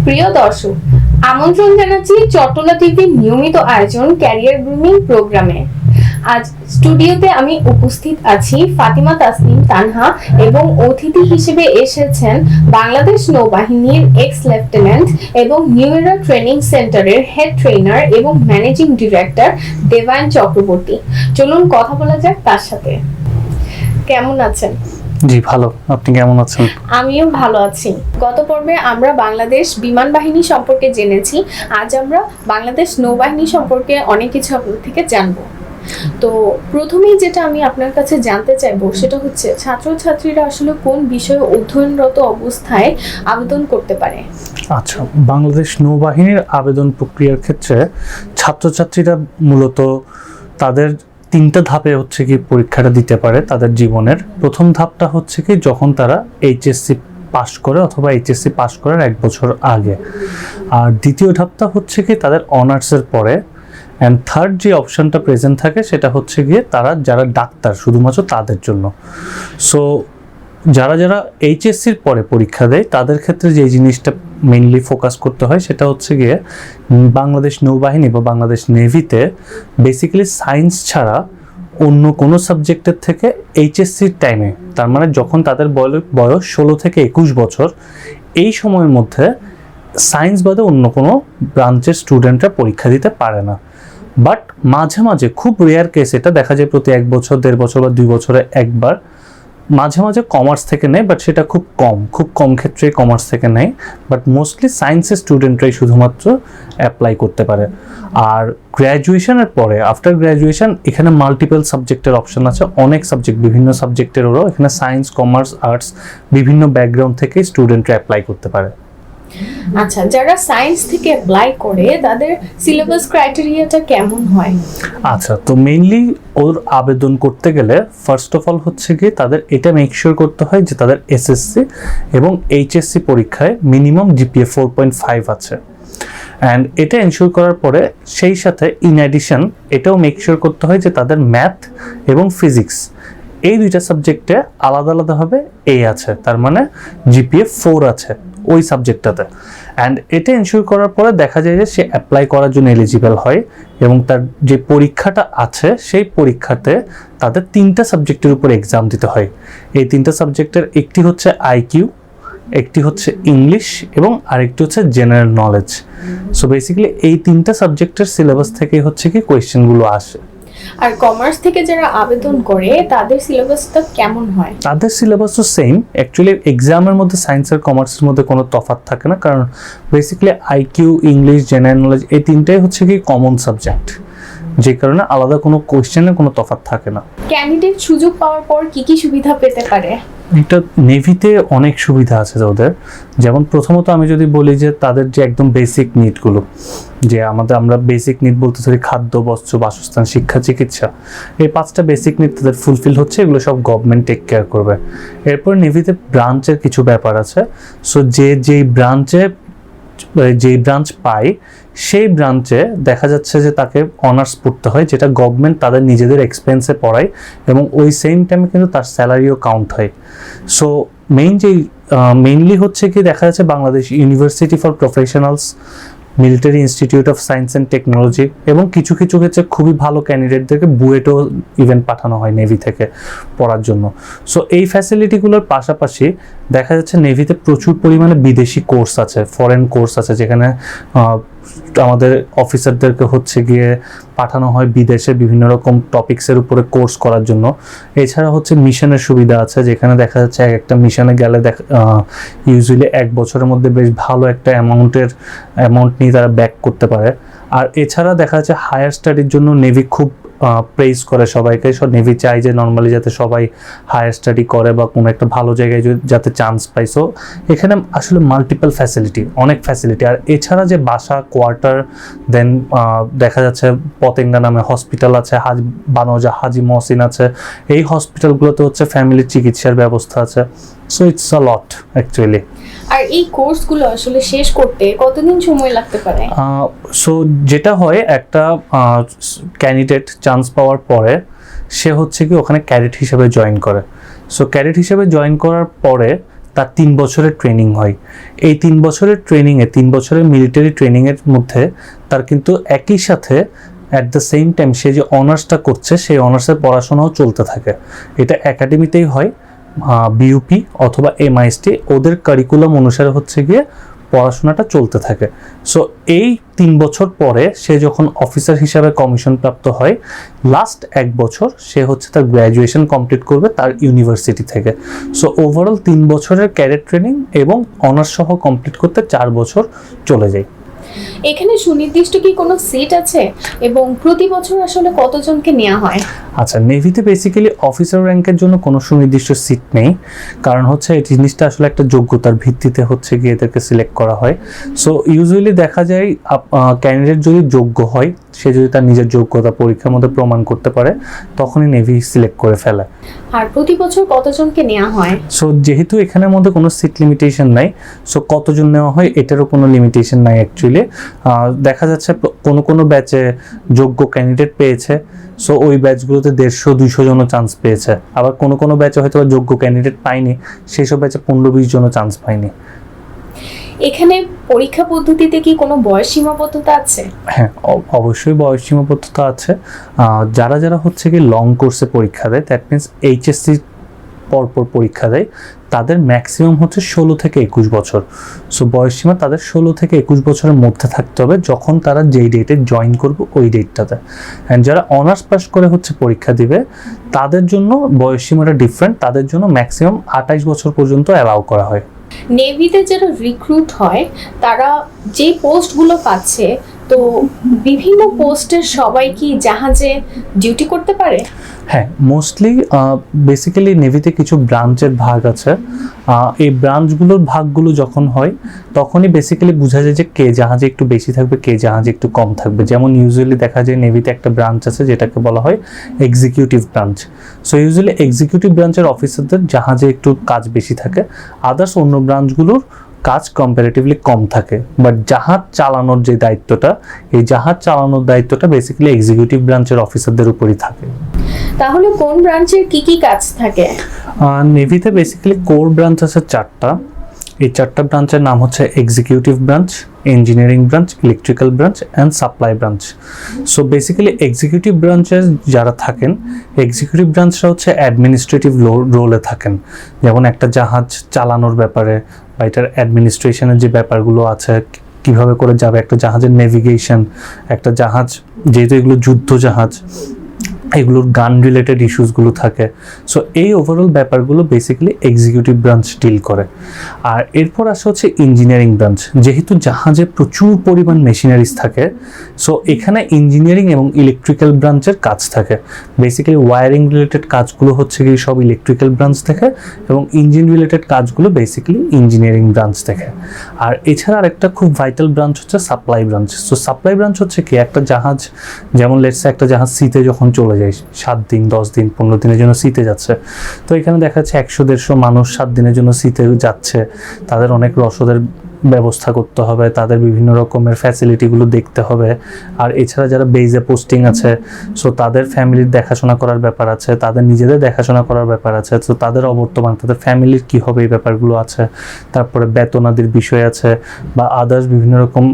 প্রিয় দর্শক, আমন্ত্রণ জানাচ্ছি চট্টলা টিভির নিয়মিত আয়োজন ক্যারিয়ার গ্রুমিং প্রোগ্রামে। আজ স্টুডিওতে আমি উপস্থিত আছি ফাতিমা তাসনিম তানহা এবং অতিথি হিসেবে এসেছেন বাংলাদেশ নৌবাহিনীর এক্স লেফটেন্যান্ট এবং নিউ এরা ট্রেনিং সেন্টারের হেড ট্রেনার এবং ম্যানেজিং ডিরেক্টর দেবায়ন চক্রবর্তী। চলুন কথা বলা যাক তার সাথে। কেমন আছেন? জি ভালো, আপনি কেমন আছেন? আমিও ভালো আছি। গত পর্বে আমরা বাংলাদেশ বিমান বাহিনী সম্পর্কে জেনেছি, আজ আমরা বাংলাদেশ নৌবাহিনী সম্পর্কে অনেক কিছু আপনার থেকে জানবো। তো প্রথমেই যেটা আমি আপনার কাছে জানতে চাইবো সেটা হচ্ছে ছাত্রছাত্রীরা আসলে কোন বিষয়ে অধ্যয়নরত অবস্থায় আবেদন করতে পারে? আচ্ছা, বাংলাদেশ নৌবাহিনীর আবেদন প্রক্রিয়ার ক্ষেত্রে ছাত্রছাত্রীরা মূলত তাদের তিনটা ধাপে হচ্ছে কি পরীক্ষাটা দিতে পারে তাদের জীবনের। প্রথম ধাপটা হচ্ছে কি যখন তারা এইচএসসি পাশ করে অথবা এইচএসসি পাশ করার এক বছর আগে, আর দ্বিতীয় ধাপটা হচ্ছে কি তাদের অনার্সের পরে, অ্যান্ড থার্ড যে অপশানটা প্রেজেন্ট থাকে সেটা হচ্ছে গিয়ে তারা যারা ডাক্তার শুধুমাত্র তাদের জন্য। সো যারা যারা এইচএসসির পরে পরীক্ষা দেয় তাদের ক্ষেত্রে যে জিনিসটা মেইনলি ফোকাস করতে হয় সেটা হচ্ছে গিয়ে বাংলাদেশ নৌবাহিনী বা বাংলাদেশ নেভিতে বেসিক্যালি সায়েন্স ছাড়া অন্য কোনো সাবজেক্টের থেকে এইচএসসির টাইমে, তার মানে যখন তাদের বয়স 16 থেকে 21 বছর, এই সময়ের মধ্যে সায়েন্স বাদে অন্য কোনো ব্রাঞ্চের স্টুডেন্টরা পরীক্ষা দিতে পারে না। বাট মাঝে মাঝে খুব রেয়ার কেস এটা দেখা যায় প্রতি 1 বছর 1.5 বছর বা 2 বছরে একবার মাঝে মাঝে কমার্স থেকে নেয়, বাট সেটা খুব কম ক্ষেত্রে কমার্স থেকে নেয়। বাট মোস্টলি সায়েন্সের স্টুডেন্টরাই শুধুমাত্র অ্যাপ্লাই করতে পারে। আর গ্র্যাজুয়েশনের পরে আফটার গ্র্যাজুয়েশন এখানে মাল্টিপল সাবজেক্টের অপশন আছে, অনেক সাবজেক্ট, বিভিন্ন সাবজেক্টের ওরাও এখানে সায়েন্স, কমার্স, আর্টস বিভিন্ন ব্যাকগ্রাউন্ড থেকে স্টুডেন্টরা অ্যাপ্লাই করতে পারে। আচ্ছা, যারা সায়েন্স থেকে অ্যাপ্লাই করে তাদের সিলেবাস ক্রাইটেরিয়াটা কেমন হয়? আচ্ছা, তো মেইনলি ওর আবেদন করতে গেলে ফার্স্ট অফ অল হচ্ছে কি তাদের এটা মেক শিওর করতে হয় যে তাদের এসএসসি এবং এইচএসসি পরীক্ষায় মিনিমাম জিপিএ 4.5 আছে। অ্যান্ড এটা এনশিওর করার পরে সেই সাথে ইন অ্যাডিশন এটাও মেক শিওর করতে হয় যে তাদের ম্যাথ এবং ফিজিক্স এই দুইটা সাবজেক্টে আলাদা আলাদাভাবে এ আছে, তার মানে জিপিএ 4 আছে ওই সাবজেক্টটাতে। অ্যান্ড এটা এনশিওর করার পরে দেখা যায় যে সে অ্যাপ্লাই করার জন্য এলিজিবল হয় এবং তার যে পরীক্ষাটা আছে সেই পরীক্ষাতে তাদের 3টা সাবজেক্টের উপর এক্সাম দিতে হয়। এই 3টা সাবজেক্টের একটি হচ্ছে আইকিউ, একটি হচ্ছে ইংলিশ এবং আরেকটি হচ্ছে জেনারেল নলেজ। সো বেসিক্যালি এই 3টা সাবজেক্টের সিলেবাস থেকেই হচ্ছে কি কোয়েশ্চেনগুলো আসে। আর কমার্স থেকে যারা আবেদন করে তাদের সিলেবাসটা কেমন হয়? তাদের সিলেবাসও সেম। অ্যাকচুয়ালি এক্সামের মধ্যে সায়েন্স আর কমার্সের মধ্যে কোনো তফাৎ থাকে না, কারণ basically IQ, English, general knowledge এই 3টাই হচ্ছে কি কমন সাবজেক্ট, যে কারণে আলাদা কোনো কোয়েশ্চেনে কোনো তফাৎ থাকে না। ক্যান্ডিডেট সুযোগ পাওয়ার পর কি কি সুবিধা পেতে পারে? এটা নেভিতে অনেক সুবিধা আছে ওদের। যেমন প্রথমত আমি যদি বলি যে তাদের যে একদম বেসিক নিডগুলো, যে আমরা বেসিক নিড বলতে পারি খাদ্য, বস্ত্র, বাসস্থান, শিক্ষা, চিকিৎসা, এই 5টা বেসিক নিড তাদের ফুলফিল হচ্ছে, এগুলো সব গভর্নমেন্ট টেক কেয়ার করবে। এরপর নেভিতে ব্রাঞ্চের কিছু ব্যাপার আছে। সো যেই ব্রাঞ্চ পায় সেই ব্রাঞ্চে দেখা যাচ্ছে যে তাকে অনার্স পড়তে হয়, যেটা গভর্নমেন্ট তাদের নিজেদের এক্সপেন্সে পড়ায় এবং ওই সেম টাইমে কিন্তু তার স্যালারিও কাউন্ট হয়। সো মেইনলি হচ্ছে কি দেখা যাচ্ছে Bangladesh university for professionals, military institute of science and technology এবং কিছু ক্ষেত্রে খুবই ভালো ক্যান্ডিডেটদেরকে বুয়েটও ইভেন্ট পাঠানো হয় নেভি থেকে পড়ার জন্য। সো এই ফ্যাসিলিটিগুলোর পাশাপাশি দেখা যাচ্ছে নেভিতে প্রচুর পরিমাণে বিদেশি কোর্স আছে, ফরেন কোর্স আছে, যেখানে আমাদের অফিসারদেরকে হচ্ছে গিয়ে পাঠানো হয় বিদেশে বিভিন্ন রকম টপিক্সের উপরে কোর্স করার জন্য। এছাড়া হচ্ছে মিশনের সুবিধা আছে, যেখানে দেখা যাচ্ছে একটা মিশনে গেলে ইউজুয়ালি 1 বছরের মধ্যে বেশ ভালো একটা অ্যামাউন্ট নিয়ে তারা ব্যাক করতে পারে। আর এছাড়া দেখা যাচ্ছে হায়ার স্টাডির জন্য নেভি খুব প্রেজ করে সবাইকে। নেভি চাই যে নর্মালি যাতে সবাই হায়ার স্টাডি করে বা কোনো একটা ভালো জায়গায় যাতে চান্স পায়। সো এখানে আসলে মাল্টিপল ফ্যাসিলিটি, অনেক ফ্যাসিলিটি। আর এছাড়া যে বাসা, কোয়ার্টার, দেন দেখা যাচ্ছে পতেঙ্গা নামে হসপিটাল আছে, বানোজা হাজি মহসিন আছে, এই হসপিটালগুলোতে হচ্ছে ফ্যামিলির চিকিৎসার ব্যবস্থা আছে। So it's a lot actually. আর এই কোর্সগুলো আসলে শেষ করতে কতদিন সময় লাগতে পারে? সো যেটা হয়, একটা ক্যান্ডিডেট চান্স পাওয়ার পরে সে হচ্ছে কি ওখানে ক্যাডেট হিসেবে জয়েন করে। সো ক্যাডেট হিসেবে জয়েন করার পরে তার 3 বছরের ট্রেনিং হয়। এই 3 বছরের ট্রেনিংয়ে 3 বছরের মিলিটারি ট্রেনিংয়ের মধ্যে তার কিন্তু একই সাথে অ্যাট দ্য সেম টাইম সে যে অনার্সটা করছে সেই অনার্সের পড়াশোনাও চলতে থাকে। এটা একাডেমিতেই হয়, বিইউপি অথবা এমআইএসটি ওদের কারিকুলাম অনুসারে হচ্ছে গিয়ে পড়াশোনাটা চলতে থাকে। সো এই 3 বছর পরে সে যখন অফিসার হিসাবে কমিশন প্রাপ্ত হয়, লাস্ট 1 বছর সে হচ্ছে তার গ্র্যাজুয়েশন কমপ্লিট করবে তার ইউনিভার্সিটি থেকে। সো ওভারঅল 3 বছরের ক্যাডেট ট্রেনিং এবং অনার্স সহ কমপ্লিট করতে 4 বছর চলে যায়। এখানে সুনির্দিষ্ট কি কোনো সিট আছে এবং প্রতি বছর আসলে কতজনকে নেওয়া হয়? আচ্ছা, নেভিতে বেসিক্যালি অফিসার র্যাঙ্কের জন্য কোনো সুনির্দিষ্ট সিট নেই, কারণ হচ্ছে এই জিনিসটা আসলে একটা যোগ্যতার ভিত্তিতে হচ্ছে গিয়ে এদেরকে সিলেক্ট করা হয়। সো ইউজুয়ালি দেখা যায় ক্যান্ডিডেট যদি যোগ্য হয়, সে যদি তার নিজের যোগ্যতা পরীক্ষার মধ্যে প্রমাণ করতে পারে, তখনই নেভি সিলেক্ট করে ফেলে। আর প্রতি বছর কতজনকে নেওয়া হয়? সো যেহেতু এখানের মধ্যে কোনো সিট লিমিটেশন নাই, সো কতজন নেওয়া হয় এটারও কোনো লিমিটেশন নাই অ্যাকচুয়ালি। দেখা যাচ্ছে কোনো ব্যাচে যোগ্য ক্যান্ডিডেট পেয়েছে, সো ওই ব্যাচগুলোতে 150-200 জনও চান্স পেয়েছে। আবার কোনো ব্যাচে হয়তো যোগ্য ক্যান্ডিডেট পায়নি, সেই সব ব্যাচে 15-20 জনও চান্স পায়নি। এখানে পরীক্ষা পদ্ধতিতে কি কোনো বয়স সীমাবদ্ধতা আছে? হ্যাঁ, অবশ্যই বয়স সীমাবদ্ধতা আছে। যারা হচ্ছে কি লং কোর্সে পরীক্ষা দেয়, দ্যাট মিনস এইচএসসি পরপর পরীক্ষা দেয়, তাদের ম্যাক্সিমাম হচ্ছে 16 থেকে 21 বছর। সো বয়স সীমা তাদের 16 থেকে 21 বছরের মধ্যে থাকতে হবে যখন তারা যেই ডেটে জয়েন করবে ওই ডেটটাতে। অ্যান্ড যারা অনার্স পাস করে হচ্ছে পরীক্ষা দিবে, তাদের জন্য বয়স সীমাটা ডিফারেন্ট, তাদের জন্য ম্যাক্সিমাম 28 বছর পর্যন্ত অ্যালাউ করা হয়। নেভিতে যারা রিক্রুট হয় তারা যে পোস্টগুলো পাচ্ছে, তো বিভিন্ন পোস্টের সবাই কি জাহাজে ডিউটি করতে পারে? হ্যাঁ, মোস্টলি বেসিক্যালি নেভিতে কিছু ব্রাঞ্চের ভাগ আছে। এই ব্রাঞ্চগুলোর ভাগগুলো যখন হয় তখনই বেসিক্যালি বোঝা যায় যে কে জাহাজে একটু বেশি থাকবে, কে জাহাজে একটু কম থাকবে। যেমন ইউজুয়ালি দেখা যায় নেভিতে একটা ব্রাঞ্চ আছে যেটাকে বলা হয় executive branch. So usually executive ব্রাঞ্চের অফিসারদের জাহাজে একটু কাজ বেশি থাকে, আদার্স অন্য ব্রাঞ্চগুলোর কাজ কম্পারেটিভলি কম থাকে। বাট জাহাজ চালানোর যে দায়িত্বটা, এই জাহাজ চালানোর দায়িত্বটা বেসিক্যালি এক্সিকিউটিভ ব্রাঞ্চের অফিসারদের উপরই থাকে। তাহলে কোন ব্রাঞ্চের কি কি কাজ থাকে? নেভিতে বেসিক্যালি কোর ব্রাঞ্চ আছে 4টা। এই 4টা ব্রাঞ্চের নাম হচ্ছে executive branch, engineering branch, electrical branch and supply branch. So basically executive ব্রাঞ্চে যারা থাকেন, এক্সিকিউটিভ ব্রাঞ্চরা হচ্ছে অ্যাডমিনিস্ট্রেটিভ রোলে থাকেন। যেমন একটা জাহাজ চালানোর ব্যাপারে বা এটার অ্যাডমিনিস্ট্রেশনের যে ব্যাপারগুলো আছে, কিভাবে করে যাবে একটা জাহাজের নেভিগেশন, একটা জাহাজ যেহেতু এগুলো যুদ্ধ জাহাজ, এগুলোর গান রিলেটেড ইস্যুসগুলো থাকে। সো এই ওভারঅল ব্যাপারগুলো বেসিক্যালি এক্সিকিউটিভ ব্রাঞ্চ ডিল করে। আর এরপর আসে হচ্ছে ইঞ্জিনিয়ারিং ব্রাঞ্চ। যেহেতু জাহাজে প্রচুর পরিমাণ মেশিনারিজ থাকে, সো এখানে ইঞ্জিনিয়ারিং এবং ইলেকট্রিক্যাল ব্রাঞ্চের কাজ থাকে। বেসিক্যালি ওয়ারিং রিলেটেড কাজগুলো হচ্ছে কি সব ইলেকট্রিক্যাল ব্রাঞ্চ থেকে, এবং ইঞ্জিন রিলেটেড কাজগুলো বেসিক্যালি ইঞ্জিনিয়ারিং ব্রাঞ্চ থেকে। আর এছাড়া আরেকটা খুব ভাইটাল ব্রাঞ্চ হচ্ছে supply branch. So supply branch হচ্ছে কি একটা জাহাজ, যেমন লেটসে একটা জাহাজ সিতে যখন চলে যায় 7 দিন, 10 দিন, 15 দিনের জন্য সিতে যাচ্ছে, তো এখানে দেখা যাচ্ছে 100-150 মানুষ 7 দিনের জন্য সিতে যাচ্ছে। তাদের অনেক রসদের ব্যবস্থা করতে হবে, তাদের বিভিন্ন রকমের ফ্যাসিলিটিগুলো দেখতে হবে। আর এছাড়া যারা বেজে পোস্টিং আছে, সো তাদের ফ্যামিলির দেখাশোনা করার ব্যাপার আছে, তাদের নিজেদের দেখাশোনা করার ব্যাপার আছে। তো তাদের অবর্তমান তাদের ফ্যামিলির কী হবে এই ব্যাপারগুলো আছে। তারপরে বেতনাদির বিষয় আছে বা আদার্স বিভিন্ন রকম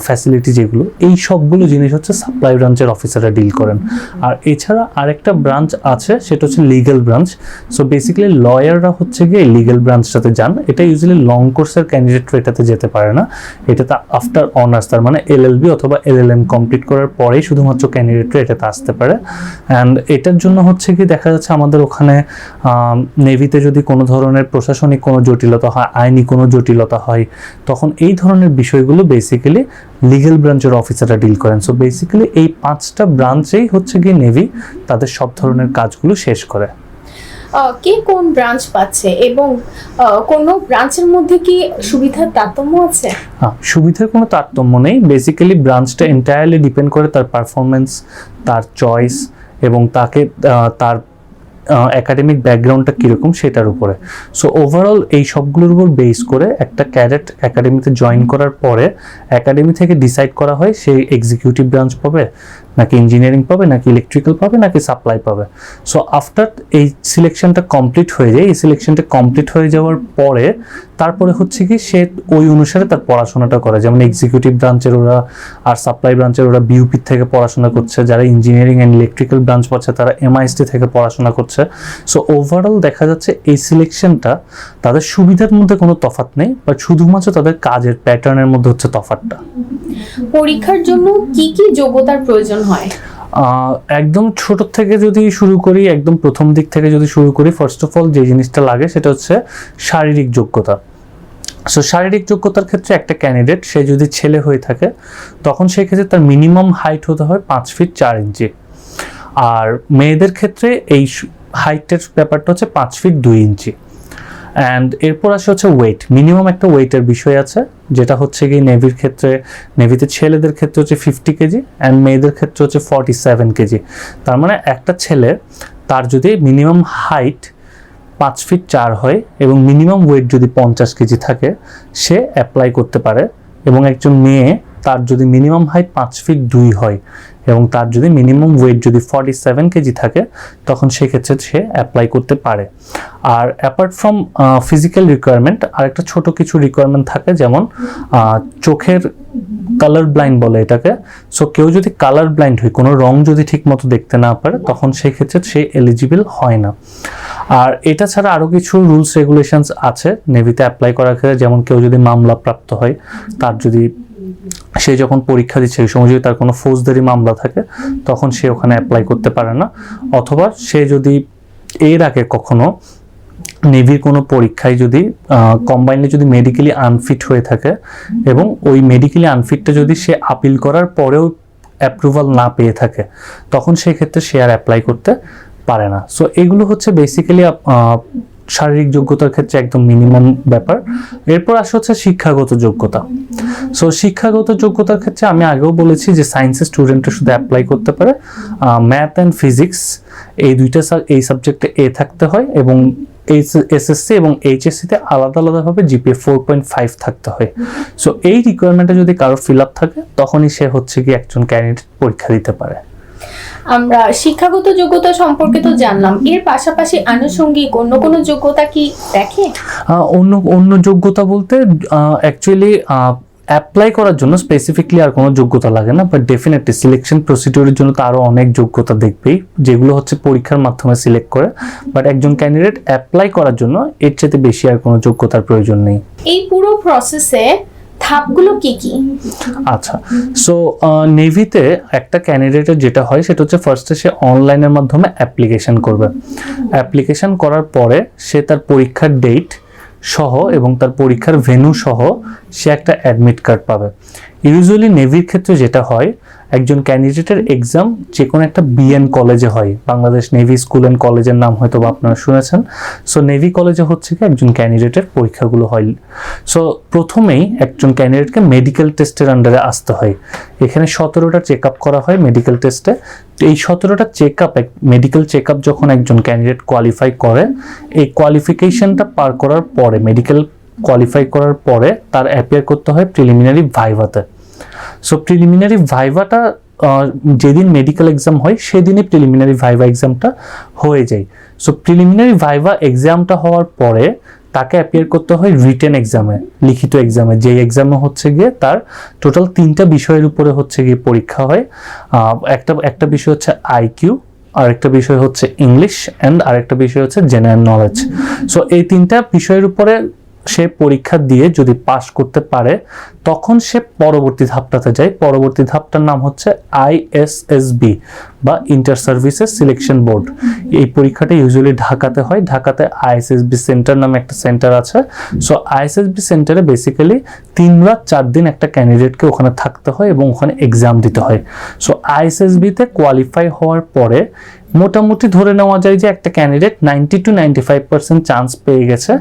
ফ্যাসিলিটি যেগুলো, এই সবগুলো জিনিস হচ্ছে সাপ্লাই ব্রাঞ্চের অফিসাররা ডিল করেন। আর এছাড়া আরেকটা ব্রাঞ্চ আছে, সেটা হচ্ছে লিগ্যাল ব্রাঞ্চ। সো বেসিক্যালি লয়াররা হচ্ছে গিয়ে লিগ্যাল ব্রাঞ্চটাতে যান। এটা ইউজুয়ালি লং কোর্সের ক্যান্ডিডেটরা এটাতে যেতে পারে না। এটাতে আফটার অনার্স, তার মানে এলএলবি অথবা এলএলএম কমপ্লিট করার পরেই শুধুমাত্র ক্যান্ডিডেটরা এটাতে আসতে পারে। অ্যান্ড এটার জন্য হচ্ছে কি দেখা যাচ্ছে আমাদের ওখানে নেভিতে যদি কোনো ধরনের প্রশাসনিক কোনো জটিলতা হয়, আইনি কোনো জটিলতা হয়, তখন এই ধরনের বিষয়গুলো বেসিক্যালি লিগ্যাল ব্রাঞ্চের অফিসাররা ডিল করেন। সো বেসিক্যালি এই 5টা ব্রাঞ্চেই হচ্ছে গিয়ে নেভি তাদের সব ধরনের কাজগুলো শেষ করে। কে কোন ব্রাঞ্চ পাচ্ছে এবং কোন ব্রাঞ্চের মধ্যে কি সুবিধার তারতম্য আছে? সুবিধার কোনো তারতম্য নেই। বেসিক্যালি ব্রাঞ্চটা এন্টায়ারলি ডিপেন্ড করে তার পারফরমেন্স, তার চয়েস এবং তাকে তার একাডেমিক ব্যাকগ্রাউন্ডটা কীরকম সেটার উপরে। সো ওভারঅল এই সবগুলোর উপর বেস করে একটা ক্যাডেট একাডেমিতে জয়েন করার পরে একাডেমি থেকে ডিসাইড করা হয় সেই এক্সিকিউটিভ ব্রাঞ্চ পাবে, নাকি ইঞ্জিনিয়ারিং পাবে, নাকি ইলেকট্রিক্যাল পাবে, নাকি সাপ্লাই পাবে। সো আফটার এই সিলেকশনটা কমপ্লিট হয়ে যায়, এই সিলেকশনটা কমপ্লিট হয়ে যাওয়ার পরে তারপরে হচ্ছে কি সে ওই অনুসারে তার পড়াশোনাটা করে। যেমন এক্সিকিউটিভ ব্রাঞ্চের ওরা আর সাপ্লাই ব্রাঞ্চের ওরা বিউপি থেকে পড়াশোনা করছে, যারা ইঞ্জিনিয়ারিং অ্যান্ড ইলেকট্রিক্যাল ব্রাঞ্চ পাচ্ছে তারা এমআইএসটি থেকে পড়াশোনা করছে। সো ওভারঅল দেখা যাচ্ছে এই সিলেকশনটা তাদের সুবিধার মধ্যে কোনো তফাৎ নেই, বাট শুধুমাত্র তাদের কাজের প্যাটার্নের মধ্যে হচ্ছে তফাৎটা। পরীক্ষার জন্য কি কি যোগ্যতার প্রয়োজন হয়? একদম ছোট থেকে যদি শুরু করি, একদম প্রথম দিক থেকে যদি শুরু করি, ফার্স্ট অফ অল যে জিনিসটা লাগে সেটা হচ্ছে শারীরিক যোগ্যতা। সো শারীরিক যোগ্যতার ক্ষেত্রে একটা ক্যান্ডিডেট সে যদি ছেলে হয়ে থাকে তখন সেই ক্ষেত্রে তার মিনিমাম হাইট হতে হয় 5 ফিট 4 ইঞ্চি, আর মেয়েদের ক্ষেত্রে এই হাইটের ব্যাপারটা হচ্ছে 5 ফিট 2 ইঞ্চি। অ্যান্ড এরপর আসে হচ্ছে ওয়েট, মিনিমাম একটা ওয়েটের বিষয় আছে, যেটা হচ্ছে কি নেভির ক্ষেত্রে, নেভিতে ছেলেদের ক্ষেত্রে হচ্ছে 50 কেজি অ্যান্ড মেয়েদের ক্ষেত্রে হচ্ছে 47 কেজি। তার মানে একটা ছেলে তার যদি মিনিমাম হাইট 5 ফিট 4 হয় এবং মিনিমাম ওয়েট যদি 50 কেজি থাকে সে অ্যাপ্লাই করতে পারে, এবং একজন মেয়ে তার যদি মিনিমাম হাইট 5 ফিট 2 হয় এবং তার যদি মিনিমাম ওয়েট যদি 47 কেজি থাকে তখন সেক্ষেত্রে সে অ্যাপ্লাই করতে পারে। আর অ্যাপার্ট ফ্রম ফিজিক্যাল রিকোয়ারমেন্ট আরেকটা ছোট কিছু রিকোয়ারমেন্ট থাকে, যেমন চোখের কালার ব্লাইন্ড বলে এটাকে। সো কেউ যদি কালার ব্লাইন্ড হয়, কোনো রং যদি ঠিক মতো দেখতে না পারে, তখন সেই ক্ষেত্রে সে এলিজিবল হয় না। আর এটা ছাড়া আরও কিছু রুলস রেগুলেশনস আছে নেভিতে অ্যাপ্লাই করার ক্ষেত্রে, যেমন কেউ যদি মামলা প্রাপ্ত হয়, তার যদি সে যখন পরীক্ষা দিচ্ছে এই সময় যদি তার কোনো ফৌজদারি মামলা থাকে তখন সে ওখানে অ্যাপ্লাই করতে পারে না। অথবা সে যদি এর আগে কখনো নেভির কোনো পরীক্ষায় যদি কম্বাইনলি যদি মেডিকেলি আনফিট হয়ে থাকে এবং ওই মেডিকেলি আনফিটটা যদি সে আপিল করার পরেও অ্যাপ্রুভাল না পেয়ে থাকে তখন সেই ক্ষেত্রে সে আর অ্যাপ্লাই করতে পারে না। সো এগুলো হচ্ছে বেসিক্যালি শারীরিক যোগ্যতার ক্ষেত্রে একদম মিনিমাম ব্যাপার। এরপর আসে হচ্ছে শিক্ষাগত যোগ্যতা। সো শিক্ষাগত যোগ্যতার ক্ষেত্রে আমি আগেও বলেছি যে সায়েন্সের স্টুডেন্টরা শুধু অ্যাপ্লাই করতে পারে, ম্যাথ অ্যান্ড ফিজিক্স এই দুইটা এই সাবজেক্টে এ থাকতে হয়, এবং এসএসসি এবং এইচএসসিতে আলাদা আলাদাভাবে জিপিএ 4.5 থাকতে হয়। সো এই রিকোয়ারমেন্টটা যদি কারো ফিল আপ থাকে তখনই সে হচ্ছে কি একজন ক্যান্ডিডেট পরীক্ষা দিতে পারে। আমরা শিক্ষাগত যোগ্যতা সম্পর্কে তো জানলাম, এর পাশাপাশি আনুষঙ্গিক অন্য কোনো যোগ্যতা কি দেখে? অন্য যোগ্যতা বলতে অ্যাকচুয়ালি অ্যাপ্লাই করার জন্য স্পেসিফিকলি আর কোনো যোগ্যতা লাগে না, বাট ডেফিনেটলি সিলেকশন প্রসিডিউরের জন্য তো আরও অনেক যোগ্যতা দেখবেই, যেগুলো হচ্ছে পরীক্ষার মাধ্যমে সিলেক্ট করে। বাট একজন ক্যান্ডিডেট অ্যাপ্লাই করার জন্য এর চেয়ে বেশি আর কোনো যোগ্যতার প্রয়োজন নেই। এই পুরো প্রসেসে ধাপগুলো কি কি? আচ্ছা, সো নেভিতে একটা ক্যান্ডিডেটের যেটা হয় সেটা হচ্ছে ফার্স্টে সে অনলাইনের মাধ্যমে অ্যাপ্লিকেশন করবে। অ্যাপ্লিকেশন করার পরে সে তার পরীক্ষার ডেট সহ এবং তার পরীক্ষার ভেন্যু সহ সে একটা অ্যাডমিট কার্ড পাবে। ইউজুয়ালি নেভির ক্ষেত্রে যেটা হয়, একজন ক্যান্ডিডেটের এক্সাম যে কোনো একটা বিএন কলেজে হয়, বাংলাদেশ নেভি স্কুল অ্যান্ড কলেজের নাম হয়তো বা আপনারা শুনেছেন। সো নেভি কলেজে হচ্ছে কি একজন ক্যান্ডিডেটের পরীক্ষাগুলো হয়। সো প্রথমেই একজন ক্যান্ডিডেটকে মেডিকেল টেস্টের আন্ডারে আসতে হয়। এখানে 17টা চেক আপ করা হয় মেডিকেল টেস্টে। এই 17টা check up, medical check up যখন একজন ক্যান্ডিডেট কোয়ালিফাই করে, এই কোয়ালিফিকেশনটা পার করার পরে, মেডিকেল কোয়ালিফাই করার পরে তার অ্যাপিয়ার করতে হয় প্রিলিমিনারি ভাইভাতে। সো প্রিলিমিনারি ভাইভাটা যেদিন মেডিকেল এক্সাম হয় সেদিনই প্রিলিমিনারি ভাইভা এক্সামটা হয়ে যায়। সো প্রিলিমিনারি ভাইভা এক্সামটা হওয়ার পরে তাকে অ্যাপিয়ার করতে হয় রিটেন এক্সামে, লিখিত এক্সামে, যে এক্সামে হচ্ছে গিয়ে তার টোটাল 3টা বিষয়ের উপরে হচ্ছে গিয়ে পরীক্ষা হয়। একটা বিষয় হচ্ছে আইকিউ, আরেকটা বিষয় হচ্ছে ইংলিশ, অ্যান্ড আরেকটা বিষয় হচ্ছে জেনারেল নলেজ। সো এই 3টা বিষয়ের উপরে সে পরীক্ষা দিয়ে যদি পাস করতে পারে তখন সে পরবর্তী ধাপটাতে যায়। পরবর্তী ধাপটার নাম হচ্ছে আইএসএসবি বা ইন্টার সার্ভিসেস সিলেকশন বোর্ড। এই পরীক্ষাটা ইউজুয়ালি ঢাকাতে হয়। ঢাকাতে আইএসএসবি সেন্টার নামে একটা সেন্টার আছে। সো আইএসএসবি সেন্টারে বেসিক্যালি 3 রাত 4 দিন একটা ক্যান্ডিডেটকে ওখানে থাকতে হয় এবং ওখানে এক্সাম দিতে হয়। সো আইএসএসবিতে কোয়ালিফাই হওয়ার পরে মোটামুটি ধরে নেওয়া যায় যে একটা ক্যান্ডিডেট 90 to 95% চান্স পেয়ে গেছে।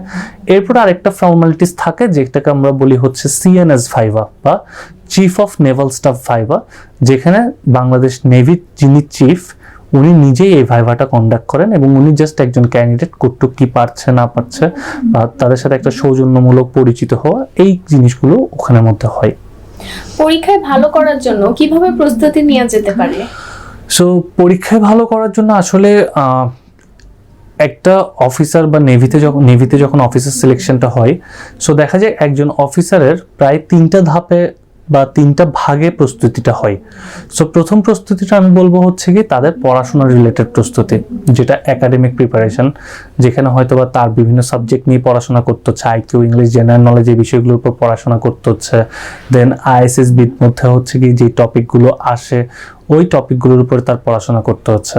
এরপর আরেকটা ফর্মালিটিস থাকে যেটাকে আমরা বলি হচ্ছে সিএনএস ভাইভা বা chief of Naval staff viva, যেখানে বাংলাদেশ নেভির যিনি চিফ উনি নিজেই এই ভাইভাটা কন্ডাক্ট করেন এবং উনি জাস্ট একজন ক্যান্ডিডেট কতটুকু কি পারছে না পারছে বা তাদের সাথে একটা সৌজন্যমূলক পরিচিত হওয়া, এই জিনিসগুলো ওখানের মধ্যে হয়। পরীক্ষায় ভালো করার জন্য কিভাবে প্রস্তুতি নেওয়া যেতে পারে? সো পরীক্ষায় ভালো করার জন্য আসলে একটা অফিসার বা নেভিতে যখন অফিসার সিলেকশনটা হয়, সো দেখা যায় একজন অফিসারের প্রায় 3টা ধাপে বা 3টা ভাগে প্রস্তুতিটা হয়। সো প্রথম প্রস্তুতিটা আমি বলবো হচ্ছে কি তাদের পড়াশোনা রিলেটেড প্রস্তুতি, যেটা একাডেমিক প্রিপারেশন, যেখানে হয়তো বা তার বিভিন্ন সাবজেক্ট নিয়ে পড়াশোনা করতে হচ্ছে, আইকিউ, ইংলিশ, জেনারেল নলেজ, এই বিষয়গুলোর উপর পড়াশোনা করতে হচ্ছে। দেন আইএসএসবির মধ্যে হচ্ছে কি যে টপিকগুলো আসে ওই টপিকগুলোর উপরে তার পড়াশোনা করতে হচ্ছে।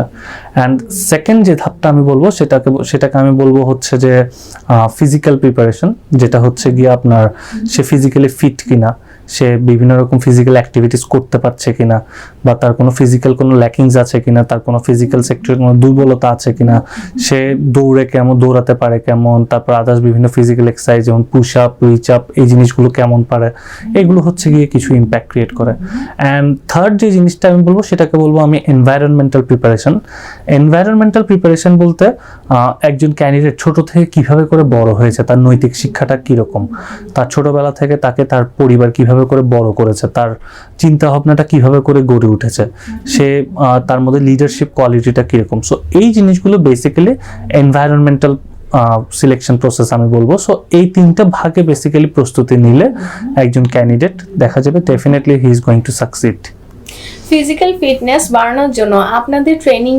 অ্যান্ড সেকেন্ড যে ধাপটা আমি বলবো সেটাকে আমি বলবো হচ্ছে যে ফিজিক্যাল প্রিপারেশন, যেটা হচ্ছে গিয়ে আপনার সে ফিজিক্যালি ফিট কিনা, সে বিভিন্ন রকম ফিজিক্যাল অ্যাক্টিভিটিস করতে পারছে কিনা, বা তার কোনো ফিজিক্যাল কোনো ল্যাকিংস আছে কিনা, তার কোনো ফিজিক্যাল সেক্টরে কোনো দুর্বলতা আছে কিনা, সে দৌড়াতে পারে কেমন, তারপর আদার্স বিভিন্ন ফিজিক্যাল এক্সারসাইজ যেমন পুশ আপ, রিচ আপ, এই জিনিসগুলো কেমন পারে, এগুলো হচ্ছে গিয়ে কিছু ইম্প্যাক্ট ক্রিয়েট করে। অ্যান্ড থার্ড যে জিনিসটা আমি বলবো সেটাকে বলবো আমি এনভায়রনমেন্টাল প্রিপারেশন। এনভায়রনমেন্টাল প্রিপারেশন বলতে একজন ক্যান্ডিডেট ছোট থেকে কিভাবে করে বড় হয়েছে, তার নৈতিক শিক্ষাটা কীরকম, তার ছোটবেলা থেকে তাকে তার পরিবার কিভাবে করে বড় করেছে, তার চিন্তা ভাবনাটা কিভাবে করে গড়ে উঠেছে, সে তার মধ্যে লিডারশিপ কোয়ালিটিটা কিরকম। সো এই জিনিসগুলো বেসিক্যালি এনভায়রনমেন্টাল সিলেকশন প্রসেস আমি বলবো। সো এই 3টা ভাগে বেসিক্যালি প্রস্তুতি নিলে একজন ক্যান্ডিডেট দেখা যাবে definitely he is going to succeed. Physical fitness বাড়ানোর জন্য আপনাদের ট্রেনিং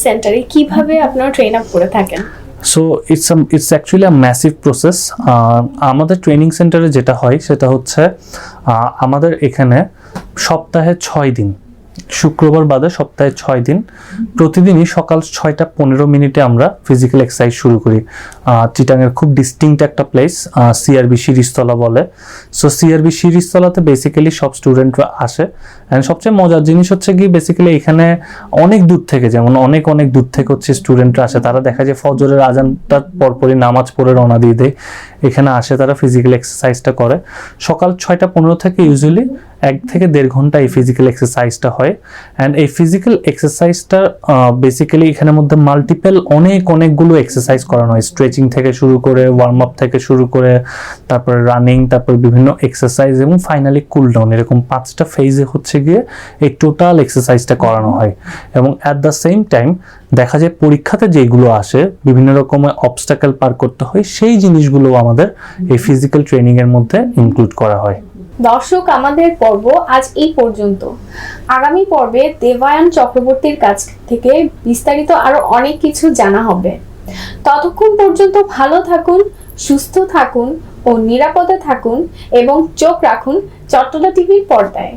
সেন্টারে কিভাবে আপনারা ট্রেন আপ করে থাকেন? So it's actually a massive process. আমাদের ট্রেনিং সেন্টারে যেটা হয় সেটা হচ্ছে আমাদের এখানে সপ্তাহে 6 দিন, শুক্রবার বাদে সপ্তাহে 6 দিন, প্রতিদিনই সকাল 6:15 আমরা ফিজিক্যাল এক্সারসাইজ শুরু করি। চিটাঙের খুব ডিস্টিংক্ট একটা প্লেস, সিআরবি শিরিষতলা বলে। সো সিআরবি শিরিষতলাতে বেসিক্যালি সব স্টুডেন্টরা আসে। অ্যান্ড সবচেয়ে মজার জিনিস হচ্ছে কি বেসিক্যালি এখানে অনেক দূর থেকে, যেমন অনেক দূর থেকে হচ্ছে স্টুডেন্টরা আসে। তারা দেখা যায় ফজরের আজানটার পরপরই নামাজ পড়ে রওনা দিয়ে দেয়, এখানে আসে, তারা ফিজিক্যাল এক্সারসাইজটা করে। সকাল 6:15 থেকে ইউজুয়ালি 1 থেকে 1.5 ঘন্টা এই ফিজিক্যাল এক্সারসাইজটা হয়। অ্যান্ড এই ফিজিক্যাল এক্সারসাইজটা বেসিক্যালি এখানের মধ্যে মাল্টিপল অনেকগুলো এক্সারসাইজ করানো হয়, স্ট্রেচিং থেকে শুরু করে, ওয়ার্ম আপ থেকে শুরু করে, তারপরে রানিং, তারপর বিভিন্ন এক্সারসাইজ এবং ফাইনালি কুল ডাউন, এরকম 5টা ফেজে হচ্ছে গিয়ে এই টোটাল এক্সারসাইজটা করানো হয়। এবং অ্যাট দ্য সেম টাইম দেখা যায় পরীক্ষাতে যেগুলো আসে, বিভিন্ন রকমের অবস্টাকেল পার করতে হয়, সেই জিনিসগুলো আমাদের এই ফিজিক্যাল ট্রেনিং এর মধ্যে ইনক্লুড করা হয়। দর্শক, আমাদের পর্ব আজ এই পর্যন্ত। আগামী পর্বে দেবায়ন চক্রবর্তীর কাছ থেকে বিস্তারিত আরো অনেক কিছু জানা হবে। ততক্ষণ পর্যন্ত ভালো থাকুন, সুস্থ থাকুন ও নিরাপদে থাকুন এবং চোখ রাখুন চট্টলা টিভির পর্দায়।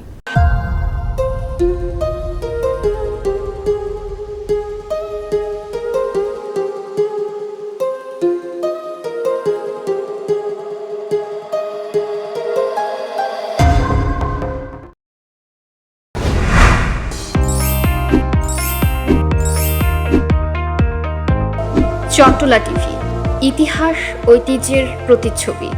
চট্টলা টিভি, ইতিহাস ঐতিহ্যের প্রতিচ্ছবি।